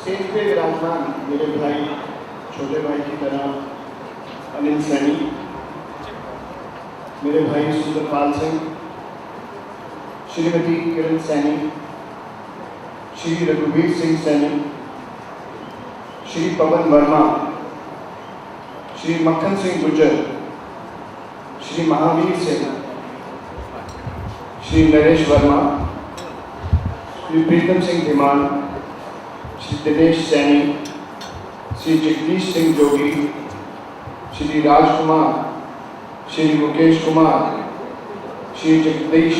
Stage पे विराजमान मेरे भाई, छोटे भाई की तरह अनिल सैनी, मेरे भाई सुंदरपाल सिंह, श्रीमती किरण सैनी, श्री रघुवीर सिंह सैनी, श्री पवन वर्मा, श्री मक्खन सिंह गुर्जर, श्री महावीर सिंह, श्री नरेश वर्मा, श्री प्रीतम सिंह धीमान, श्री दिनेश सैनी, श्री जगदीश सिंह जोगी, श्री राजकुमार, श्री मुकेश कुमार, श्री जगदीश,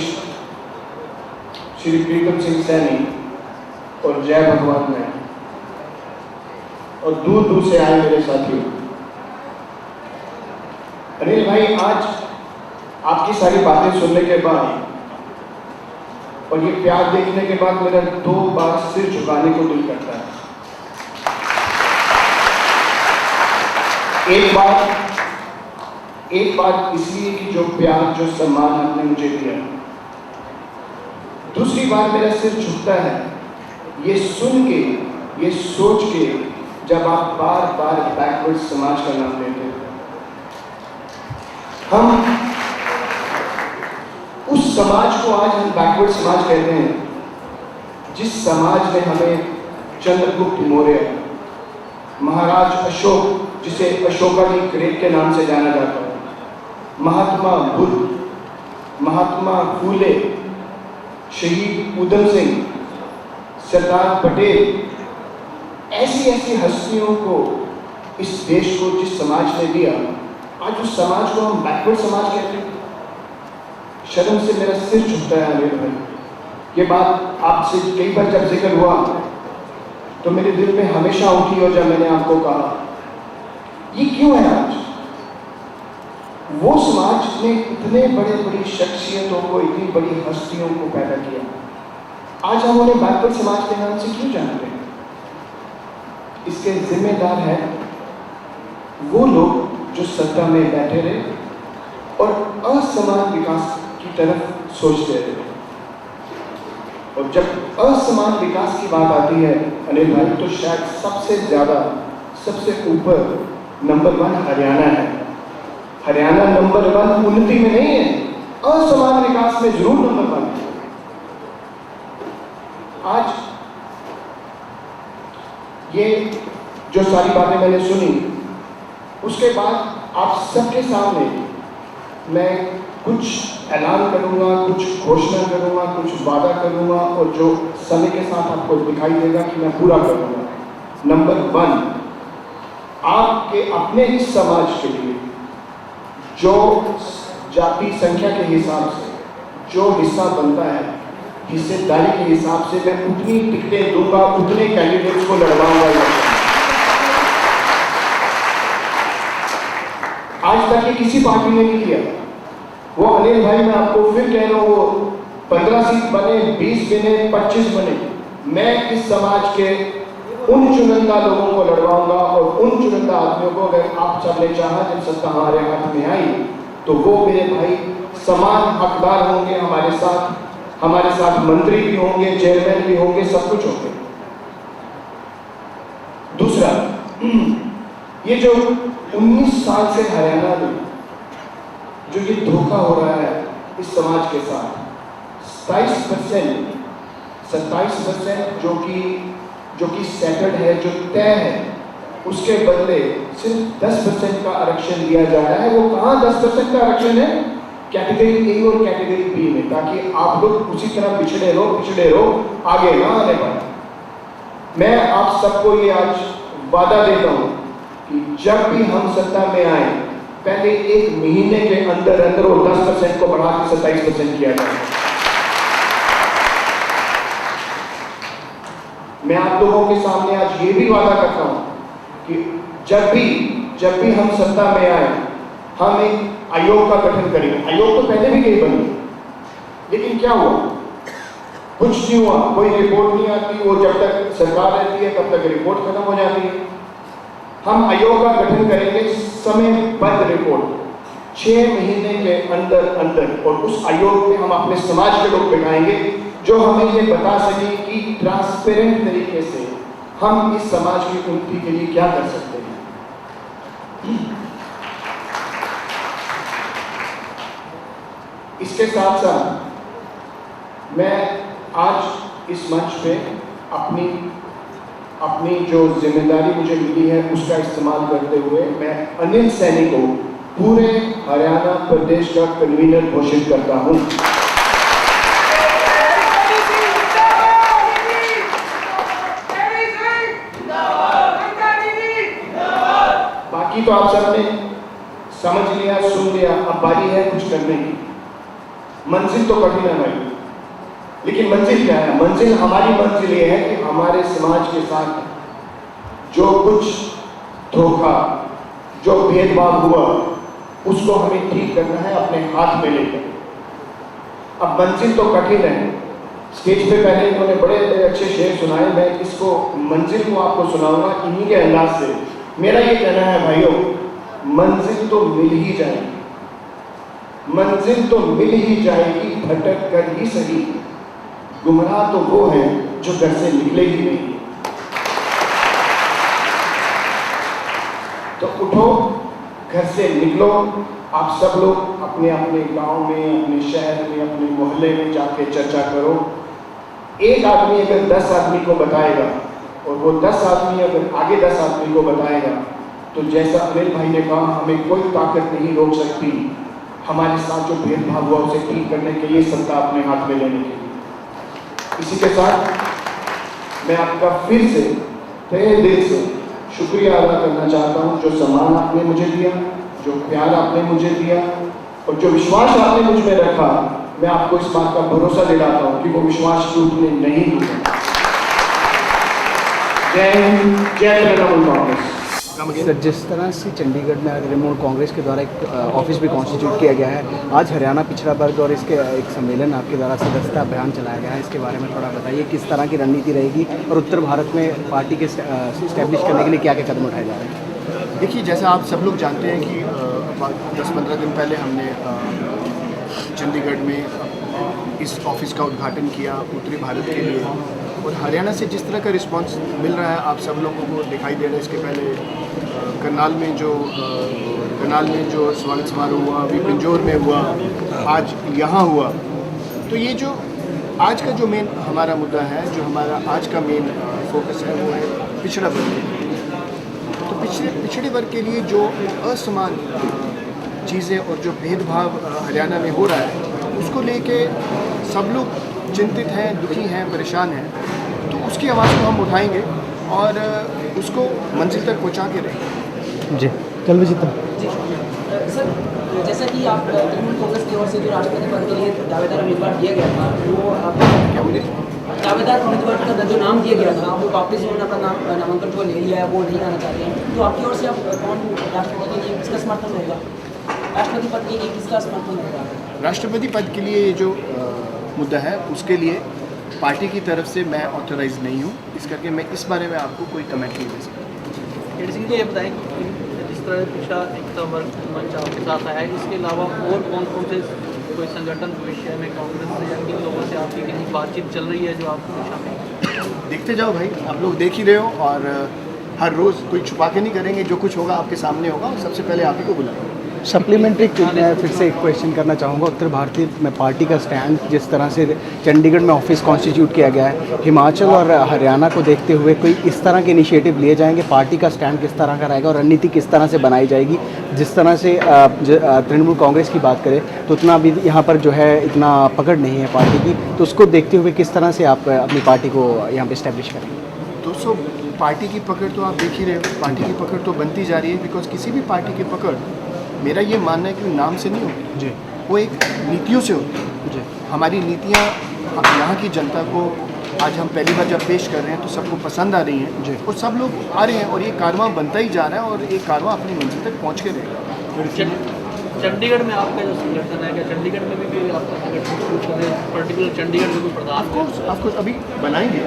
श्री प्रीतम सिंह सैनी और जय भगवान मैं और दूर दूर से आए मेरे साथियों। अनिल भाई, आज आपकी सारी बातें सुनने के बाद और ये प्यार देखने के बाद मेरा 2 बार सिर झुकाने को दिल करता है। एक बार इसलिए कि जो प्यार, जो सम्मान आपने मुझे दिया। दूसरी बार मेरा सिर झुकता है ये सुन के, ये सोच के, जब आप बार बार बैकवर्ड समाज का नाम लेते हैं। हम उस समाज को आज हम बैकवर्ड समाज कहते हैं जिस समाज ने हमें चंद्रगुप्त मौर्य, महाराज अशोक, जिसे अशोका की ग्रेट के नाम से जाना जाता है, महात्मा बुद्ध, महात्मा फूले, शहीद उधम सिंह, सरदार पटेल, ऐसी ऐसी हस्तियों को इस देश को जिस समाज ने दिया, आज उस समाज को हम बैकवर्ड समाज कहते हैं। शर्म से मेरा सिर झुकता है अनिल भाई। ये बात आपसे कई बार जब जिक्र हुआ तो मेरे दिल में हमेशा उठी और जब मैंने आपको कहा ये क्यों है आज। वो समाज ने इतने बड़ी शख्सियतों को, इतनी बड़ी हस्तियों को पैदा किया, आज हम उन्हें बैकवर्ड समाज के नाम से क्यों जानते हैं। इसके जिम्मेदार है वो लोग जो सत्ता में बैठे रहे और असमान विकास की तरफ सोचते रहे। और जब असमान विकास की बात आती है अनिल भाई, तो शायद सबसे ज्यादा, सबसे ऊपर नंबर 1 हरियाणा है। हरियाणा नंबर 1 उन्नति में नहीं है, असमान विकास में जरूर नंबर 1 है। आज ये जो सारी बातें मैंने सुनी, उसके बाद आप सबके सामने मैं कुछ ऐलान करूंगा, कुछ घोषणा करूंगा, कुछ वादा करूंगा और जो समय के साथ आपको दिखाई देगा कि मैं पूरा करूंगा। नंबर 1, आपके अपने इस समाज के लिए जो जाति संख्या के हिसाब से जो हिस्सा बनता है, हिस्सेदारी के हिसाब से मैं उतनी टिकटें दूंगा, उतने कैंडिडेट्स को लड़वाऊंगा। आज तक ये किसी पार्टी ने नहीं किया। वो अनिल भाई, मैं आपको फिर कह रहा हूँ, वो 15 सीट बने, 20 बने, 25 बने, मैं इस समाज के उन चुनिंदा लोगों को लड़वाऊंगा और उन चुनिंदा आदमियों को, अगर आप सबने चाहा, जब सत्ता हमारे हाथ में आई तो वो मेरे भाई समान हकदार होंगे हमारे साथ मंत्री भी होंगे, चेयरमैन भी होंगे, सब कुछ होंगे। दूसरा, ये जो 19 साल से हरियाणा में जो ये धोखा हो रहा है इस समाज के साथ, 27% जो कि सेटल्ड है, जो तय है, उसके बदले सिर्फ 10% का आरक्षण दिया जा रहा है। वो कहाँ 10% का आरक्षण है? कैटेगरी ए और कैटेगरी बी में, ताकि आप लोग उसी तरह पिछड़े रहो, आगे ना आने पाए। मैं आप सबको ये आज वादा देता हूँ कि जब भी हम सत्ता में आए, पहले 1 महीने के अंदर वो 10% को बढ़ा के 27% किया जाए। मैं आप लोगों के सामने आज ये भी वादा करता हूं कि जब भी हम सत्ता में आए, हम एक आयोग का गठन करेंगे। आयोग तो पहले भी कई बने, लेकिन क्या हुआ? कुछ नहीं हुआ, कोई रिपोर्ट नहीं आती। वो जब तक सरकार रहती है तब तक रिपोर्ट खत्म हो जाती है। हम आयोग का गठन करेंगे, समयबद्ध रिपोर्ट 6 महीने के अंदर, और उस आयोग में हम अपने समाज के लोग बिठाएंगे जो हमें ये बता सके कि ट्रांसपेरेंट तरीके से हम इस समाज की उन्नति के लिए क्या कर सकते हैं। इसके साथ साथ मैं आज इस मंच पे अपनी जो जिम्मेदारी मुझे मिली है उसका इस्तेमाल करते हुए मैं अनिल सैनी को पूरे हरियाणा प्रदेश का कन्वीनर घोषित करता हूं। बाकी तो आप सबने समझ लिया, सुन लिया, अब बारी है कुछ करने की। मंजिल तो कठिन है भाई, लेकिन मंजिल क्या है? मंजिल, हमारी मंजिल ये है कि हमारे समाज के साथ जो कुछ धोखा, जो भेदभाव हुआ, उसको हमें ठीक करना है अपने हाथ में लेकर। अब मंजिल तो कठिन है। स्टेज पे पहले इन्होंने बड़े अच्छे शेर सुनाए, मैं इसको मंजिल को आपको सुनाऊंगा इन्हीं के अंदाज से। मेरा ये कहना है भाइयों, मंजिल तो मिल ही जाएगी, मंजिल तो मिल ही जाएगी, भटक कर ही सही। गुमराह तो वो है जो घर से निकले ही नहीं। तो उठो, घर से निकलो। आप सब लोग अपने अपने गांव में, अपने शहर में, अपने मोहल्ले में जाके चर्चा करो। एक आदमी अगर 10 आदमी को बताएगा और वो 10 आदमी अगर आगे 10 आदमी को बताएगा, तो जैसा अनिल भाई ने कहा, हमें कोई ताकत नहीं रोक सकती हमारे साथ जो भेदभाव हुआ उसे ठीक करने के लिए, सत्ता अपने हाथ में लेने के लिए। इसी के साथ मैं आपका फिर से तहे दिल से शुक्रिया अदा करना चाहता हूँ। जो सम्मान आपने मुझे दिया, जो प्यार आपने मुझे दिया और जो विश्वास आपने मुझ में रखा, मैं आपको इस बात का भरोसा दिलाता हूँ कि वो विश्वास टूटने नहीं दूंगा। जय हिंद, जय तृणमूल कांग्रेस। सर, जिस तरह से चंडीगढ़ में तृणमूल कांग्रेस के द्वारा एक ऑफिस भी कॉन्स्टिट्यूट किया गया है, आज हरियाणा पिछड़ा वर्ग और इसके एक सम्मेलन आपके द्वारा सदस्यता अभियान चलाया गया है, इसके बारे में थोड़ा बताइए। किस तरह की रणनीति रहेगी और उत्तर भारत में पार्टी के इस्टेब्लिश करने के लिए क्या क्या कदम उठाए जा रहे हैं? देखिए, जैसा आप सब लोग जानते हैं कि 10-15 दिन पहले हमने चंडीगढ़ में इस ऑफिस का उद्घाटन किया उत्तरी भारत के लिए, और हरियाणा से जिस तरह का रिस्पांस मिल रहा है आप सब लोगों को दिखाई दे रहा है। इसके पहले करनाल में जो स्वागत समारोह हुआ, अभी पिंजौर में हुआ, आज यहाँ हुआ। तो ये जो आज का जो मेन हमारा मुद्दा है, जो हमारा आज का मेन फोकस है, वो है पिछड़ा वर्ग। तो पिछड़े वर्ग के लिए जो असमान चीज़ें और जो भेदभाव हरियाणा में हो रहा है, उसको लेके सब लोग चिंतित हैं, दुखी हैं, परेशान हैं। तो उसकी आवाज़ को हम उठाएंगे और उसको मंजिल तक पहुंचा के रहेंगे। जी, चल जी सर, जैसा कि आप तृणमूल कांग्रेस की ओर से जो राष्ट्रपति पद के लिए दावेदार उम्मीदवार दिया गया था, वो आप क्या बोले? दावेदार उम्मीदवार का जो नाम दिया गया था, वो वापस उन्होंने अपना नामांकन जो ले लिया है, वो नहीं आना चाहते हैं। तो आपकी ओर से आप कौन राष्ट्रपति के लिए किसका समर्थन होगा? राष्ट्रपति पद के लिए किसका समर्थन होगा? राष्ट्रपति पद के लिए जो मुद्दा है, उसके लिए पार्टी की तरफ से मैं ऑथराइज नहीं हूँ, इस करके मैं इस बारे में आपको कोई कमेंट नहीं दे सकता। एडीसी ये बताएं कि जिस तरह पिछड़ा एकता वर्ग मंच आपके साथ आया है, इसके अलावा और कौन कौन से कोई संगठन भविष्य में कांग्रेस से या किन लोगों से आपकी किसी बातचीत चल रही है जो आपको शामिल? देखते जाओ भाई, आप लोग देख ही रहे हो, और हर रोज़ कोई छुपा के नहीं करेंगे। जो कुछ होगा आपके सामने होगा, और सबसे पहले आप ही को बुलाएंगे। सप्लीमेंट्री मैं फिर से एक क्वेश्चन करना चाहूँगा। उत्तर भारतीय में पार्टी का स्टैंड, जिस तरह से चंडीगढ़ में ऑफिस कॉन्स्टिट्यूट किया गया है, हिमाचल और हरियाणा को देखते हुए कोई इस तरह के इनिशिएटिव लिए जाएंगे? पार्टी का स्टैंड किस तरह का रहेगा और रणनीति किस तरह से बनाई जाएगी? जिस तरह से तृणमूल कांग्रेस की बात करें तो उतना भी यहाँ पर जो है इतना पकड़ नहीं है पार्टी की, तो उसको देखते हुए किस तरह से आप अपनी पार्टी को यहाँ पर इस्टेब्लिश करेंगे? दोस्तों, पार्टी की पकड़ तो आप देख ही रहे हो, पार्टी की पकड़ तो बनती जा रही है। बिकॉज किसी भी पार्टी की पकड़, मेरा ये मानना है कि नाम से नहीं होती जी, वो एक नीतियों से होती है। जी, हमारी नीतियाँ यहाँ की जनता को आज हम पहली बार जब पेश कर रहे हैं तो सबको पसंद आ रही हैं जी, और सब लोग आ रहे हैं, और ये कारवां बनता ही जा रहा है, और ये कारवां अपनी मंजिल तक पहुँच के रहेगा। चंडीगढ़ में आपका जो संगठन है, क्या चंडीगढ़ में भी कोई आपका संगठन शुरू कर रहे हैं? पर्टिकुलर चंडीगढ़ में कोई प्रधान? ऑफकोर्स अभी बनाएंगे।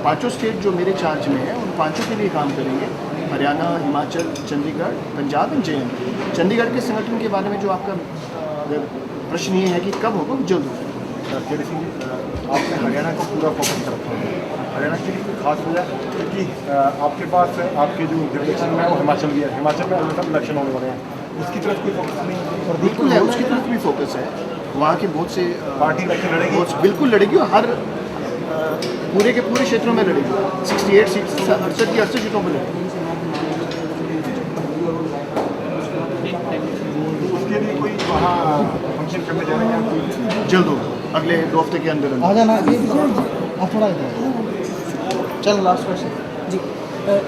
5 स्टेट जो मेरे चार्ज में है, उन 5 के लिए काम करेंगे। Haryana, Himachal, Chandigarh, Punjab and JNK। चंडीगढ़ के संगठन के बारे में जो आपका अगर प्रश्न ये है कि कब होगा, जल्द होगा। आपने हरियाणा को पूरा फोकस रखा है, हरियाणा के लिए कोई खास वजह, क्योंकि आपके पास आपके जो डिरेक्शन में वो हिमाचल भी है, हिमाचल में अभी तक इलेक्शन होने वाले हैं, उसकी तरफ कोई फोकस नहीं और बिल्कुल है, उसकी तरफ भी फोकस है। वहाँ के बहुत से पार्टी इलेक्शन लड़ेगी, बिल्कुल लड़ेगी और हर पूरे के पूरे क्षेत्रों में लड़ेगी। 68 सीट 68 सीटों पर लड़ेगी। उसके लिए कोई वहाँ फंक्शन करने जा रहे हैं कोई? जल्द होगा, अगले 2 हफ्ते के अंदर आ जाना थोड़ा चल लास्ट क्वेश्चन जी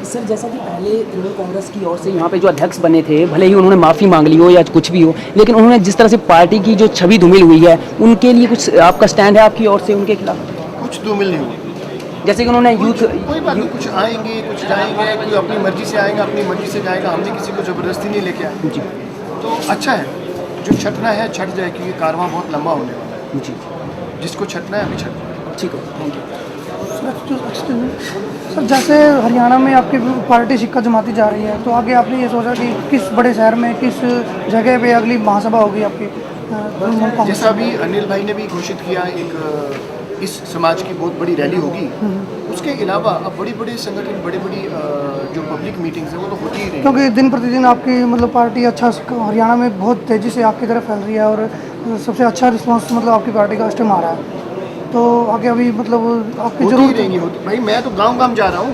सर, जैसा कि पहले तृणमूल कांग्रेस की ओर से यहाँ पे जो अध्यक्ष बने थे, भले ही उन्होंने माफ़ी मांग ली हो या कुछ भी हो, लेकिन उन्होंने जिस तरह से पार्टी की जो छवि धूमिल हुई है, उनके लिए कुछ आपका स्टैंड है आपकी ओर से उनके खिलाफ? कुछ धूमिल नहीं हुई। जैसे कि उन्होंने यूथ कोई बात नहीं, कुछ आएंगे कुछ जाएंगे, कोई अपनी मर्जी से आएगा अपनी मर्जी से जाएगा, हमने किसी को ज़बरदस्ती नहीं लेके आए। जी तो अच्छा है, जो छटना है छट जाए, क्योंकि कारवां बहुत लंबा होने वाला है। जी जिसको छटना है अभी छट जाए। ठीक है, थैंक यू। सर, जैसे हरियाणा में आपकी पार्टी सिक्का जमाती जा रही है, तो आगे आपने ये सोचा कि किस बड़े शहर में किस जगह पे अगली महासभा होगी आपकी? जैसा अभी अनिल भाई ने भी घोषित किया, एक इस समाज की बहुत बड़ी रैली होगी। उसके अलावा अब बड़ी बड़ी संगठन, बड़ी बड़ी जो पब्लिक मीटिंग्स हैं वो तो होती ही रही। क्योंकि दिन प्रतिदिन आपकी मतलब पार्टी अच्छा हरियाणा में बहुत तेज़ी से आपकी तरफ फैल रही है और सबसे अच्छा रिस्पांस मतलब आपकी पार्टी का इस टाइम आ रहा है, तो आगे अभी मतलब आपकी होती ही जरूरत रहेंगी होती। भाई मैं तो गांव गांव जा रहा हूँ।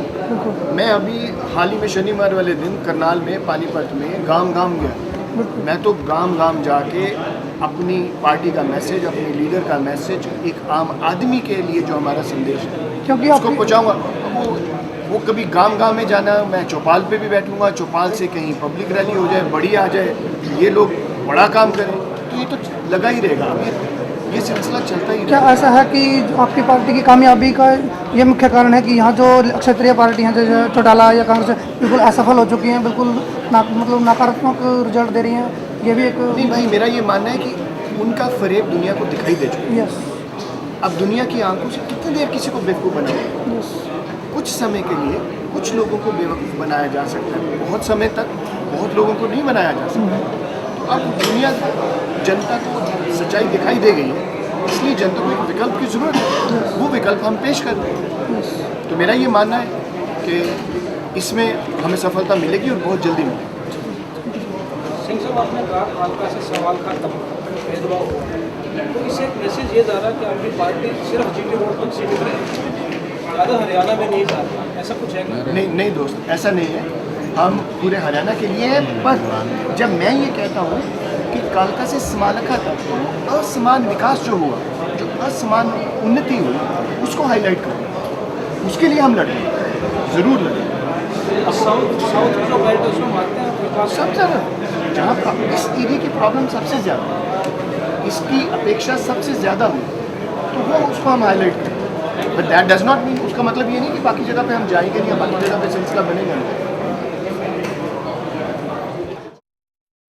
मैं अभी हाल ही में शनिवार वाले दिन करनाल में, पानीपत में गांव गांव गया। मैं तो गांव गांव जाके अपनी पार्टी का मैसेज, अपने लीडर का मैसेज, एक आम आदमी के लिए जो हमारा संदेश है क्योंकि उसको पहुँचाऊँगा। वो कभी गांव गांव में जाना, मैं चौपाल पे भी बैठूंगा, चौपाल से कहीं पब्लिक रैली हो जाए, बड़ी आ जाए, ये लोग बड़ा काम करें, तो ये तो लगा ही रहेगा। ये सिलसिला चलता ही क्या रहेगा। ऐसा है कि आपकी पार्टी की कामयाबी का ये मुख्य कारण है कि यहाँ जो क्षेत्रीय पार्टी हैं जैसे चौटाला या कांग्रेस बिल्कुल असफल हो चुकी हैं, बिल्कुल मतलब नकारात्मक रिजल्ट दे रही हैं, ये भी एक? नहीं भाई, मेरा ये मानना है कि उनका फरेब दुनिया को दिखाई दे चुका है। यस अब दुनिया की आंखों से कितनी देर किसी को बेवकूफ़ बनाएगा? कुछ समय के लिए कुछ लोगों को बेवकूफ़ बनाया जा सकता है, बहुत समय तक बहुत लोगों को नहीं बनाया जा सकता। तो अब दुनिया, जनता को सच्चाई दिखाई दे गई है, इसलिए जनता को एक विकल्प की ज़रूरत है, वो विकल्प हम पेश कर रहे हैं। तो मेरा ये मानना है कि इसमें हमें सफलता मिलेगी और बहुत जल्दी मिलेगी। सिंह साहब, आपने कहा कालका से सवाल खत्म, भेदभाव, तो इससे एक मैसेज ये जा रहा है कि आपकी पार्टी सिर्फ जीटी रोड तक सीमित रहेगी, ज़्यादा हरियाणा में नहीं जा रहा, ऐसा कुछ है क्या? नहीं दोस्त, ऐसा नहीं है। हम पूरे हरियाणा के लिए हैं, पर जब मैं ये कहता हूँ कि कालका से समालखा तक तो असमान विकास जो हुआ, जो असमान उन्नति हुई, उसको हाईलाइट करें, उसके लिए हम लड़ेंगे, ज़रूर लड़ेंगे। साउथ में जो बेल्ट है उसमें मानते हैं आप विकास? सब ज़्यादा, जहाँ इस एरिया की प्रॉब्लम सबसे ज़्यादा, इसकी अपेक्षा सबसे ज़्यादा हुई, तो वो उसको हम हाईलाइट करें। But that does not mean, उसका मतलब ये नहीं कि बाकी जगह पे हम जाएंगे नहीं या बाकी जगह पे सिलसिला बनेगा नहीं।